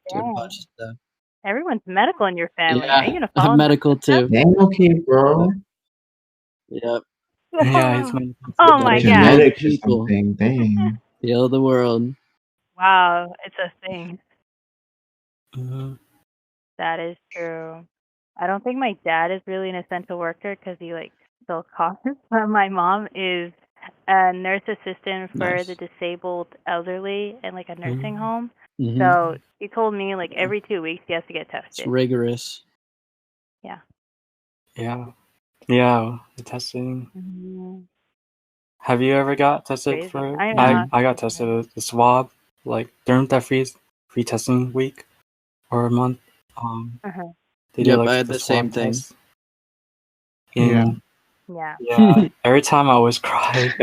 doing a bunch of stuff. Everyone's medical in your family. Yeah, Are you gonna follow I'm in their medical too. Dang, okay, bro. Yep. Yeah, he's my Oh my Heal god. the Genetics or people. something. Dang. Heal the world. Wow, it's a thing. Mhm. That is true. I don't think my dad is really an essential worker because he like still coughs. But my mom is a nurse assistant for Nice. the disabled elderly in like a nursing home. Mhm. So he told me like every 2 weeks he has to get It's tested. rigorous. Yeah. Yeah, the testing. Mhm. Have you ever got tested Crazy. for? I don't know how I got tested with the swab, like during that free testing week or a month. They did Yep, like I had the the swab same thing. test. Yeah. And Yeah. yeah, every time I always cried.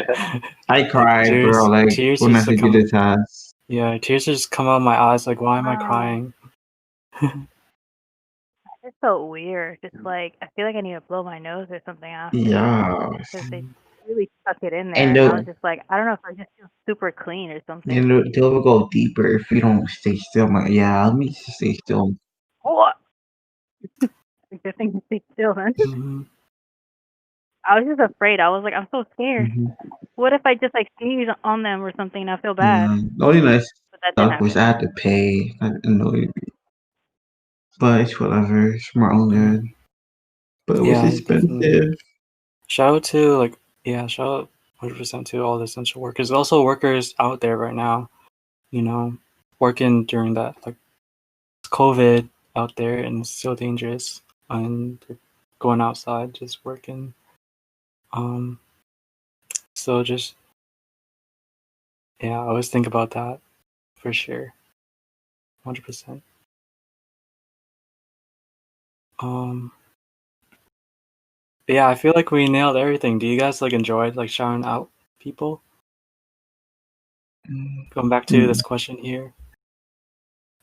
I cried, tears, bro, like tears when I used to did come. the test. Yeah, tears just come out of my eyes. Like, why am I Wow. crying? It's so weird. Just like I feel like I need to blow my nose or something after Yeah. because they really stuck it in there, And and I was just like, I don't know if I just feel super clean or something. they'll go deeper if you don't stay still. I'm like, yeah, let me just stay still. What? Good thing to stay still, then. Mhm. I was just afraid. I was like, I'm so scared. What if I just like sneeze on them or something and I feel bad? Yeah. The only nice But that didn't stuff was happen. I had to pay. I annoyed me. But it's whatever. It's for my own good. But it was Yeah, definitely. expensive. Shout out to shout out 100% to all the essential workers. There's also workers out there right now, you know, working during that like COVID out there, and it's still dangerous, and they're going outside just working. So just I always think about that for sure, 100%. Yeah, I feel like we nailed everything. Do you guys like enjoy like shouting out people? Going back to this question here,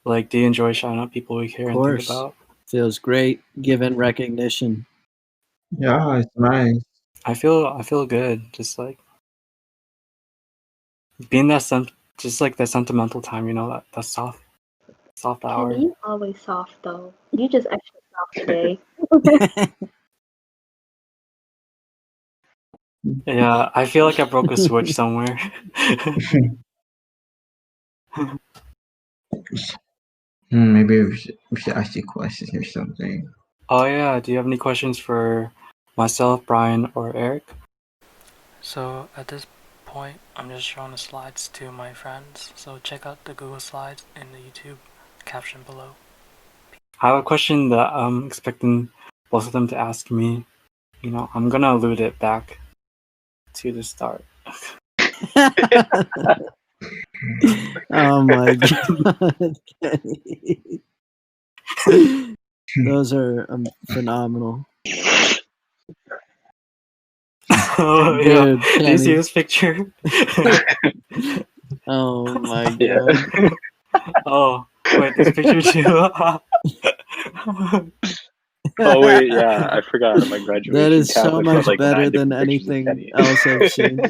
like, do you enjoy shouting out people we care Of and think course. about? Feels great given recognition. Yeah, it's nice. I feel good, just like being just like that sentimental time, you know, that soft hour. Kenny, you always soft though. You just extra soft today. Yeah, I feel like I broke a switch somewhere. Maybe we should ask you questions or something. Oh yeah, do you have any questions for myself, Brian, or Eric? So at this point, I'm just showing the slides to my friends, so check out the Google Slides in the YouTube caption below. I have a question that I'm expecting both of them to ask me. I'm gonna allude it back to the start. Oh my god, Kenny. Those are phenomenal. Oh Dude, yeah, do you see Kenny. this picture? Oh my Yeah. god. Oh wait, this picture too. Oh wait, yeah, I forgot on my graduation That is cap. so I put much like 9 better different than pictures of anything Kenny. else I've seen.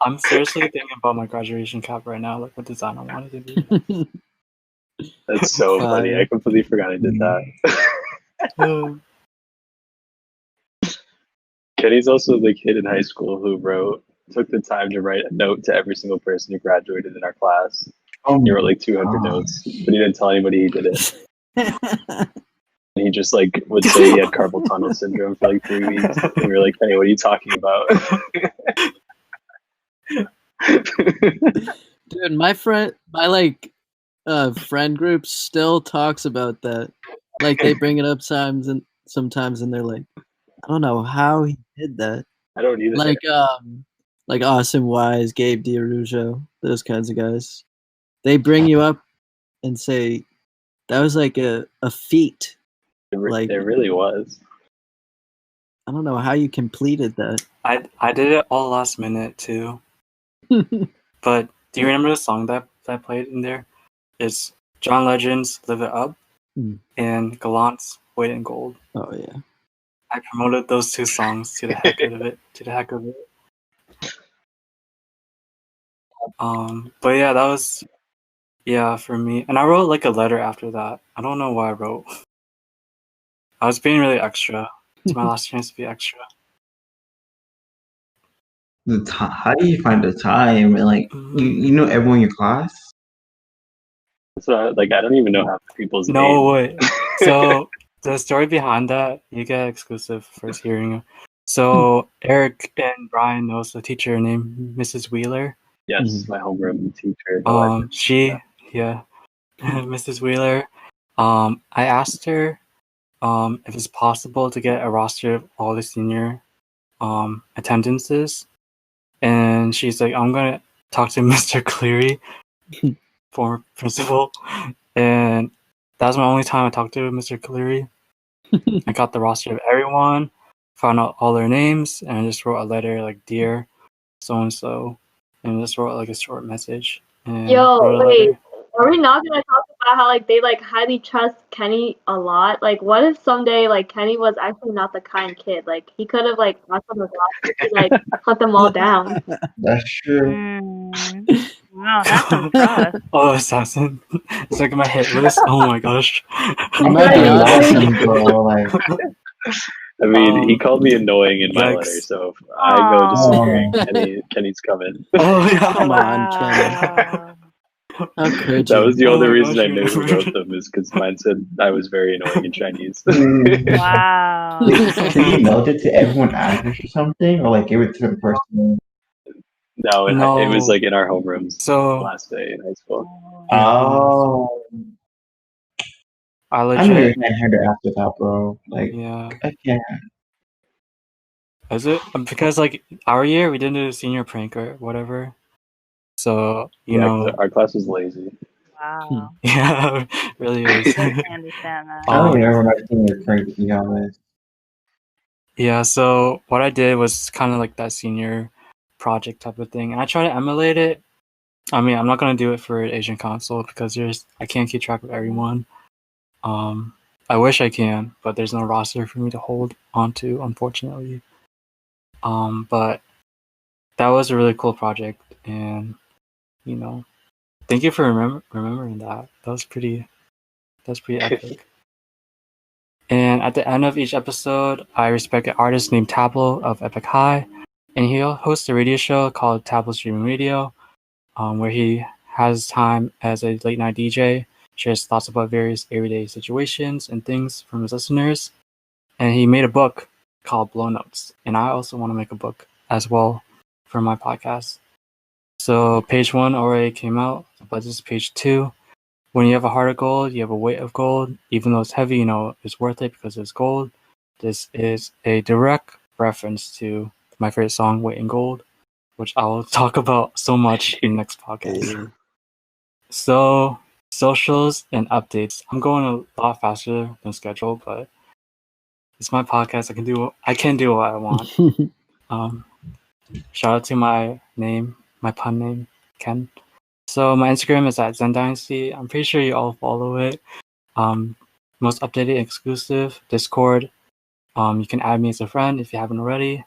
I'm seriously thinking about my graduation cap right now, like what design I wanted to be. That's so funny. I Fire. completely forgot I did that. Kenny's also the kid in high school who took the time to write a note to every single person who graduated in our class. Oh He my wrote like 200 god. notes, but he didn't tell anybody he did it. And he just like would say he had carpal tunnel syndrome for like 3 weeks. And we were like, Kenny, what are you talking about? Dude, my friend group still talks about that. Like they bring it up sometimes and they're like, I don't know how he did that. I don't either. Like Austin Wise, Gabe DiRujo, those kinds of guys. They bring you up and say that was like a feat. It really was. I don't know how you completed that. I did it all last minute too. But do you remember the song that played in there? It's John Legend's "Live It Up" and Gallant's "Weight in Gold." Oh yeah. I promoted those two songs to the heck of it. But yeah, that was for me. And I wrote like a letter after that. I don't know why I wrote. I was being really extra. It's my last chance to be extra. How do you find the time? And like, you know everyone in your class? So like, I don't even know half the people's No names. way. So the story behind that, you get exclusive first hearing. So Eric and Brian knows a teacher named Mrs. Wheeler. Yes, my homeroom teacher. Mrs. Wheeler. I asked her if it's possible to get a roster of all the senior attendances, and she's like, I'm gonna talk to Mr. Cleary, former principal, and that was my only time I talked to Mr. Cleary. I got the roster of everyone, found out all their names, and I just wrote a letter like, "Dear so and so," and just wrote like a short message. And Yo, wait, are we not gonna talk about how like they like highly trust Kenny a lot? Like, what if someday like Kenny was actually not the kind kid? Like, he could have like brought them to like hunt them all down. That's true. Wow, that's some trust. Oh, assassin! It's like my hit list. Oh my gosh! You might be awesome, bro. Like, I mean, he called me annoying in my yikes. letter, so if I go disappearing, Kenny's coming. Oh yeah! Come on, Kenny. How could you? That was the Oh only my reason gosh, I knew who remember. wrote them, is because mine said I was very annoying in Chinese. Wow. Can you mail it to everyone address or something, or like give it to the person? No, No. it was like in our homerooms So last day in high school. Oh, I I'm legit. really had to after that, bro. Like, Yeah. I can't. Is it because like our year we didn't do a senior prank or whatever? So you know, our class was lazy. Wow. yeah, really is. I understand that. I don't remember my senior prank, to be honest. Yeah, so what I did was kind of like that senior project type of thing, and I try to emulate it. I mean, I'm not gonna do it for Asian Council because I can't keep track of everyone. I wish I can, but there's no roster for me to hold onto, unfortunately. But that was a really cool project, and thank you for remembering that. That's pretty epic. And at the end of each episode, I respect an artist named Tablo of Epic High, and he hosts a radio show called Tablo Streaming Radio, where he has time as a late night DJ, shares thoughts about various everyday situations and things from his listeners. And he made a book called Blow Notes, and I also want to make a book as well for my podcast. So page 1 already came out, but this is page 2. When you have a heart of gold, you have a weight of gold. Even though it's heavy, it's worth it because it's gold. This is a direct reference to my favorite song, Weight in Gold, which I will talk about so much in the next podcast. So, socials and updates. I'm going a lot faster than scheduled, but it's my podcast. I can do what I want. Shout out to my pun name, Ken. So my Instagram is at zendynasty. I'm pretty sure you all follow it. Most updated, exclusive Discord. You can add me as a friend if you haven't already.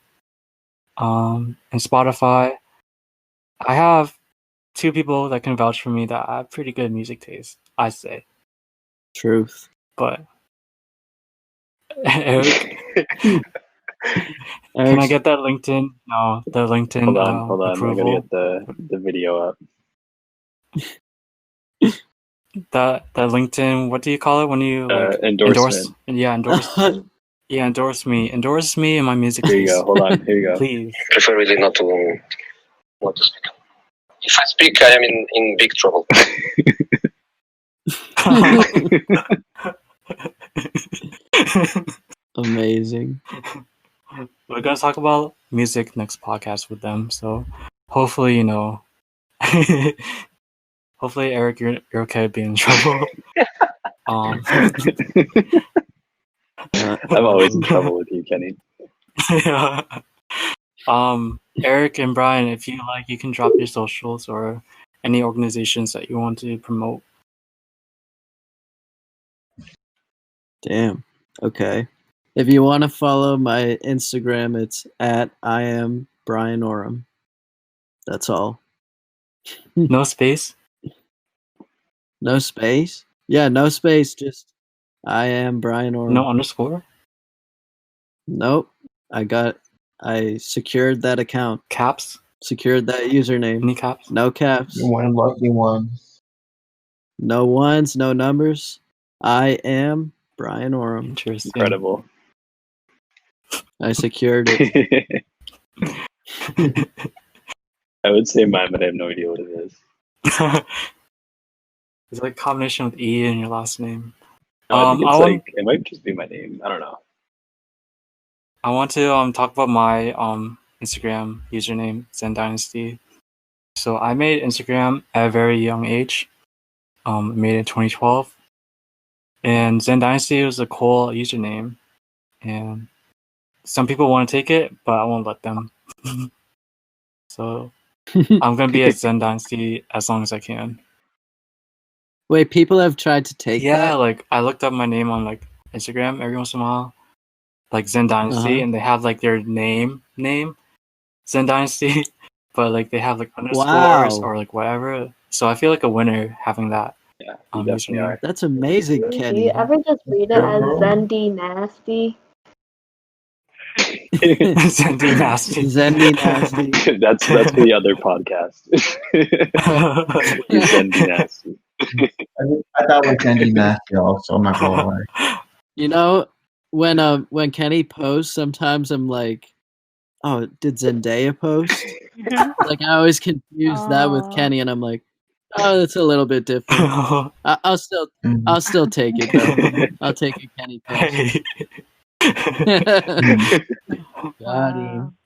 And Spotify. I have 2 people that can vouch for me that I have pretty good music taste, I say. Truth. But Eric, can I get that LinkedIn? No, the LinkedIn. Hold on. Approval. I gotta get the video up. That LinkedIn. What do you call it when you endorsement? Endorse. Yeah, endorse me. Endorse me and my music Here you taste. go. Hold on. Here you go. Please. I prefer really not to speak. If I speak, I am in big trouble. Amazing. We're gonna talk about music next podcast with them, so hopefully hopefully Eric, you're okay being in trouble. I'm always in trouble with you, Kenny. Yeah. Eric and Brian, if you like, you can drop your socials or any organizations that you want to promote. Damn. Okay. If you want to follow my Instagram, it's at I am Brian Oram. That's all. No space? No space? Yeah, no space. Just I am Brian Oram. No underscore? Nope. I secured that account. Caps? Secured that username. Any caps? No caps. You one lucky one. No ones, no numbers. I am Brian Oram. Interesting. Incredible. I secured it. I would say mine, but I have no idea what it is. It's like a combination with E in your last name. I think it's it might just be my name. I don't know. I want to talk about my Instagram username, zendynasty. So I made Instagram at a very young age. I made it in 2012. And zendynasty was a cool username. And some people want to take it, but I won't let them. So I'm going to be at zendynasty as long as I can. Wait, people have tried to take that? Yeah, like I looked up my name on like Instagram every once in a while. Like Zen Dynasty, and they have like their name, Zen Dynasty, but like they have like underscores or like whatever. So I feel like a winner having that. Yeah, you definitely are. That's amazing, Kenny. Do you ever just read it as zendynasty? Zendynasty. Zendynasty. That's the other podcast. Zendynasty. I thought it was Zendynasty also. I'm not gonna lie. You know, when Kenny posts, sometimes I'm like, oh, did Zendaya post? Like I always confuse that with Kenny, and I'm like, oh, that's a little bit different. I'll still take it though. I'll take a Kenny post. Got him.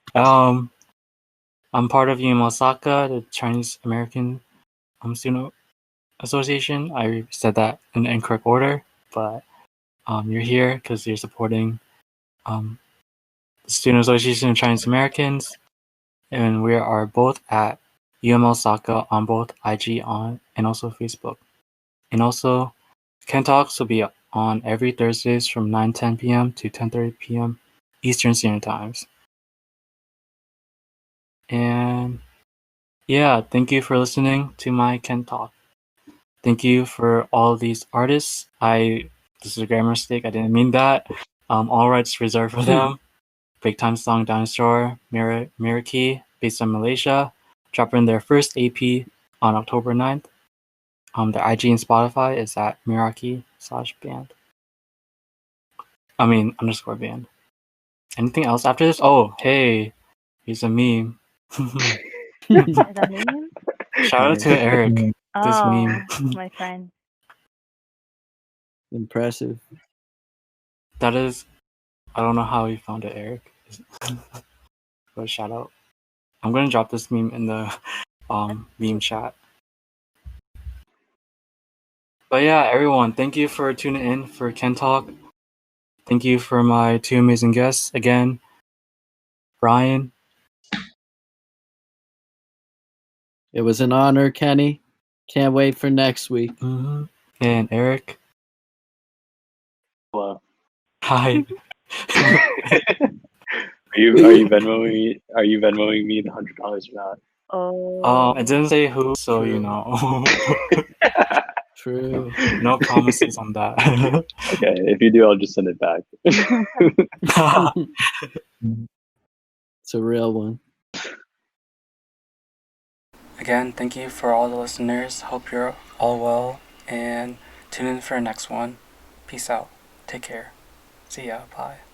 I'm part of Osaka, the Chinese American Student Association. I said that in the incorrect order, but you're here because you're supporting the Student Association of Chinese Americans, and we are both at Osaka on both IG and also Facebook. And also, Ken Talks will be on every Thursdays from 9:10 p.m. to 10:30 p.m. Eastern Standard Times. And yeah, thank you for listening to my Ken Talk. Thank you for all these artists. This is a grammar mistake. I didn't mean that. All rights reserved for them. Big Time Song Dinosaur, Miraki, based on Malaysia, dropping their first AP on October 9th. Their IG and Spotify is at Miraki/band. _ band. Anything else after this? Oh, hey, here's a meme. Is that meme? Shout out to Eric. This meme. My friend. Impressive. That is I don't know how he found it, Eric. But shout out. I'm gonna drop this meme in the meme chat. But yeah, everyone, thank you for tuning in for Ken Talk. Thank you for my two amazing guests again, Brian. It was an honor, Kenny. Can't wait for next week. And Eric. Hello. Hi. Are you Venmoing me the $100 or not? Oh. It didn't say who, so True. you know. True. No promises on that. Okay, if you do, I'll just send it back. It's a real one. Again, thank you for all the listeners. Hope you're all well, and tune in for the next one. Peace out. Take care. See ya. Bye.